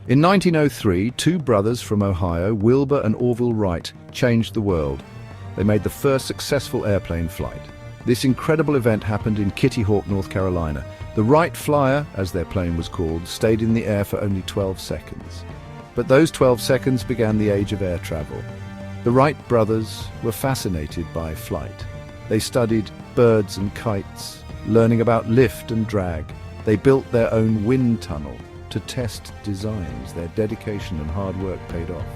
In 1903, two brothers from Ohio, Wilbur and Orville Wright, changed the world. They made the first successful airplane flight. This incredible event happened in Kitty Hawk, North Carolina. The Wright Flyer, as their plane was called, stayed in the air for only 12 seconds. But those 12 seconds began the age of air travel. The Wright brothers were fascinated by flight. They studied birds and kites, learning about lift and drag. They built their own wind tunnel to test designs. Their dedication and hard work paid off.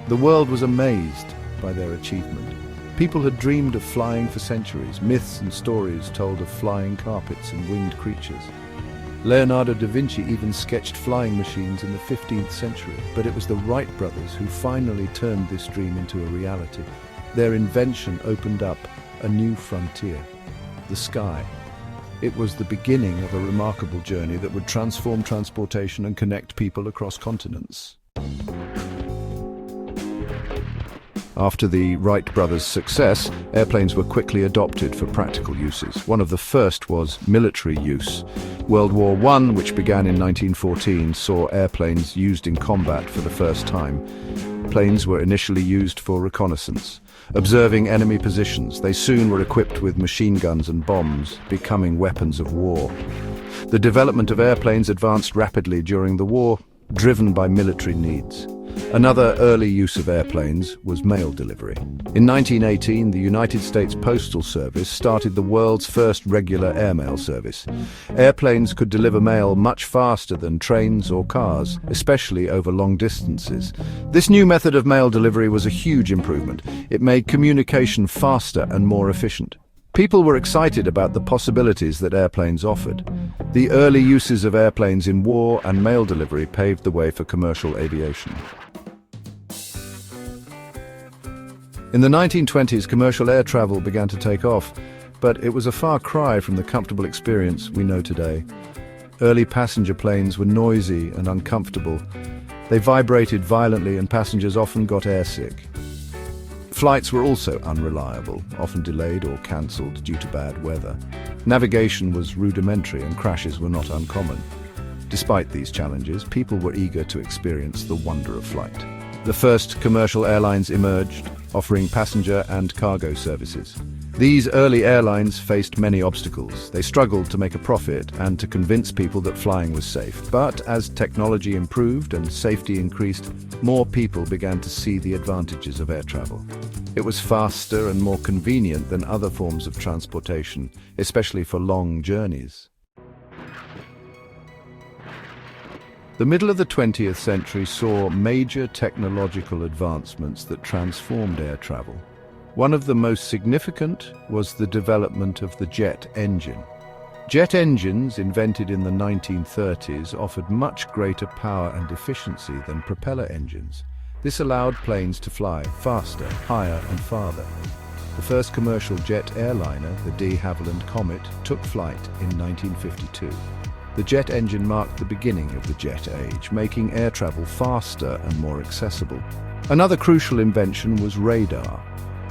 The world was amazed by their achievement. People had dreamed of flying for centuries. Myths and stories told of flying carpets and winged creatures. Leonardo da Vinci even sketched flying machines in the 15th century, but it was the Wright brothers who finally turned this dream into a reality. Their invention opened up a new frontier, the sky. It was the beginning of a remarkable journey that would transform transportation and connect people across continents. After the Wright brothers' success, airplanes were quickly adopted for practical uses. One of the first was military use. World War I, which began in 1914, saw airplanes used in combat for the first time. Planes were initially used for reconnaissance, observing enemy positions. They soon were equipped with machine guns and bombs, becoming weapons of war. The development of airplanes advanced rapidly during the war, driven by military needs. Another early use of airplanes was mail delivery. In 1918, the United States Postal Service started the world's first regular airmail service. Airplanes could deliver mail much faster than trains or cars, especially over long distances. This new method of mail delivery was a huge improvement. It made communication faster and more efficient. People were excited about the possibilities that airplanes offered. The early uses of airplanes in war and mail delivery paved the way for commercial aviation. In the 1920s, commercial air travel began to take off, but it was a far cry from the comfortable experience we know today. Early passenger planes were noisy and uncomfortable. They vibrated violently and passengers often got airsick. Flights were also unreliable, often delayed or cancelled due to bad weather. Navigation was rudimentary and crashes were not uncommon. Despite these challenges, people were eager to experience the wonder of flight. The first commercial airlines emerged, offering passenger and cargo services. These early airlines faced many obstacles. They struggled to make a profit and to convince people that flying was safe. But as technology improved and safety increased, more people began to see the advantages of air travel. It was faster and more convenient than other forms of transportation, especially for long journeys. The middle of the 20th century saw major technological advancements that transformed air travel. One of the most significant was the development of the jet engine. Jet engines, invented in the 1930s, offered much greater power and efficiency than propeller engines. This allowed planes to fly faster, higher and farther. The first commercial jet airliner, the de Havilland Comet, took flight in 1952. The jet engine marked the beginning of the jet age, making air travel faster and more accessible. Another crucial invention was radar.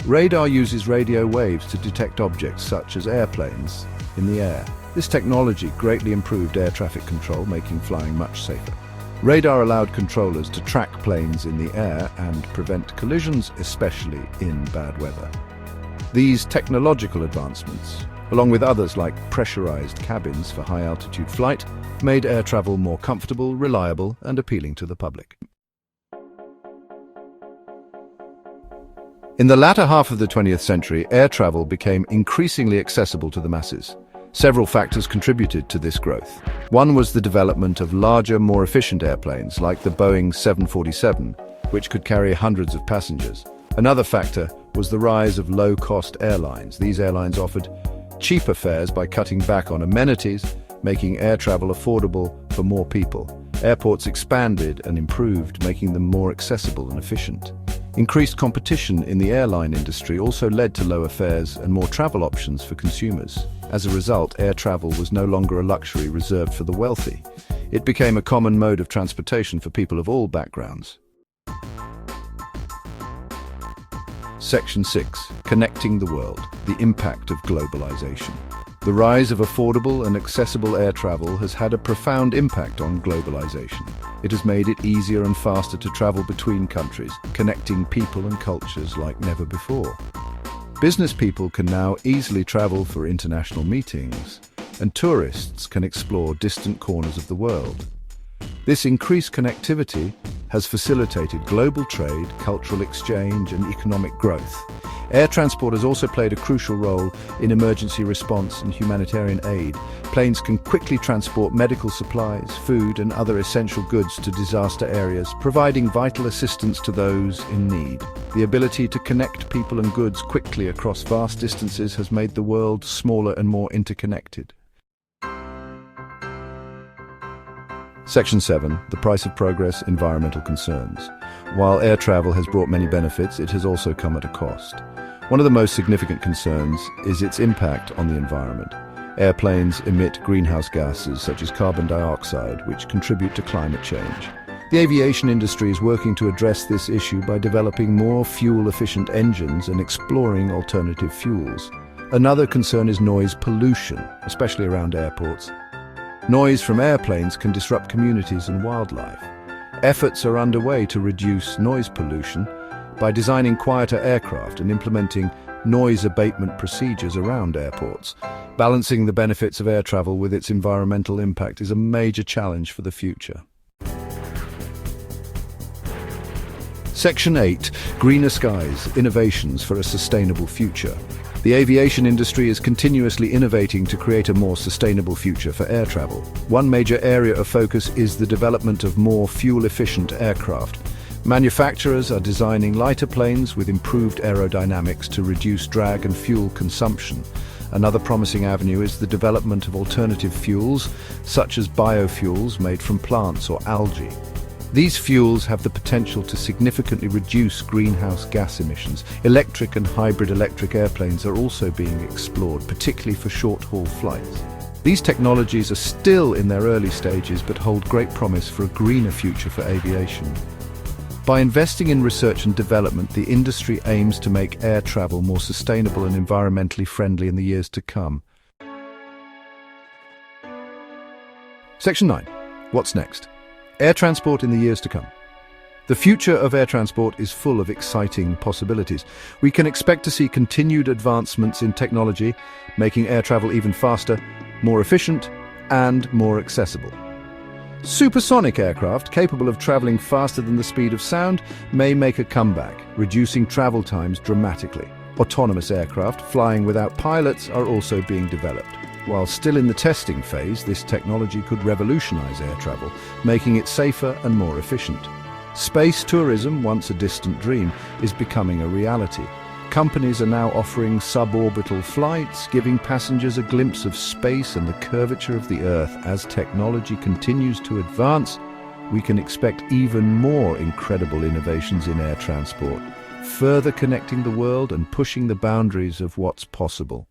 Radar uses radio waves to detect objects such as airplanes in the air. This technology greatly improved air traffic control, making flying much safer. Radar allowed controllers to track planes in the air and prevent collisions, especially in bad weather. These technological advancements, along with others like pressurized cabins for high-altitude flight, made air travel more comfortable, reliable, and appealing to the public. In the latter half of the 20th century, air travel became increasingly accessible to the masses. Several factors contributed to this growth. One was the development of larger, more efficient airplanes, like the Boeing 747, which could carry hundreds of passengers. Another factor was the rise of low-cost airlines. These airlines offered cheaper fares by cutting back on amenities, making air travel affordable for more people. Airports expanded and improved, making them more accessible and efficient. Increased competition in the airline industry also led to lower fares and more travel options for consumers. As a result, air travel was no longer a luxury reserved for the wealthy. It became a common mode of transportation for people of all backgrounds. Section 6. Connecting the world. The impact of globalization. The rise of affordable and accessible air travel has had a profound impact on globalization. It has made it easier and faster to travel between countries, connecting people and cultures like never before. Business people can now easily travel for international meetings, and tourists can explore distant corners of the world. This increased connectivity has facilitated global trade, cultural exchange, and economic growth. Air transport has also played a crucial role in emergency response and humanitarian aid. Planes can quickly transport medical supplies, food, and other essential goods to disaster areas, providing vital assistance to those in need. The ability to connect people and goods quickly across vast distances has made the world smaller and more interconnected. Section 7. The price of progress, environmental concerns. While air travel has brought many benefits, it has also come at a cost. One of the most significant concerns is its impact on the environment. Airplanes emit greenhouse gases such as carbon dioxide, which contribute to climate change. The aviation industry is working to address this issue by developing more fuel-efficient engines and exploring alternative fuels. Another concern is noise pollution, especially around airports. Noise from airplanes can disrupt communities and wildlife. Efforts are underway to reduce noise pollution by designing quieter aircraft and implementing noise abatement procedures around airports. Balancing the benefits of air travel with its environmental impact is a major challenge for the future. Section 8. Greener skies, innovations for a sustainable future. The aviation industry is continuously innovating to create a more sustainable future for air travel. One major area of focus is the development of more fuel-efficient aircraft. Manufacturers are designing lighter planes with improved aerodynamics to reduce drag and fuel consumption. Another promising avenue is the development of alternative fuels, such as biofuels made from plants or algae. These fuels have the potential to significantly reduce greenhouse gas emissions. Electric and hybrid electric airplanes are also being explored, particularly for short-haul flights. These technologies are still in their early stages but hold great promise for a greener future for aviation. By investing in research and development, the industry aims to make air travel more sustainable and environmentally friendly in the years to come. Section 9. What's next? Air transport in the years to come. The future of air transport is full of exciting possibilities. We can expect to see continued advancements in technology, making air travel even faster, more efficient, and more accessible. Supersonic aircraft, capable of traveling faster than the speed of sound, may make a comeback, reducing travel times dramatically. Autonomous aircraft, flying without pilots, are also being developed. While still in the testing phase, this technology could revolutionize air travel, making it safer and more efficient. Space tourism, once a distant dream, is becoming a reality. Companies are now offering suborbital flights, giving passengers a glimpse of space and the curvature of the Earth. As technology continues to advance, we can expect even more incredible innovations in air transport, further connecting the world and pushing the boundaries of what's possible.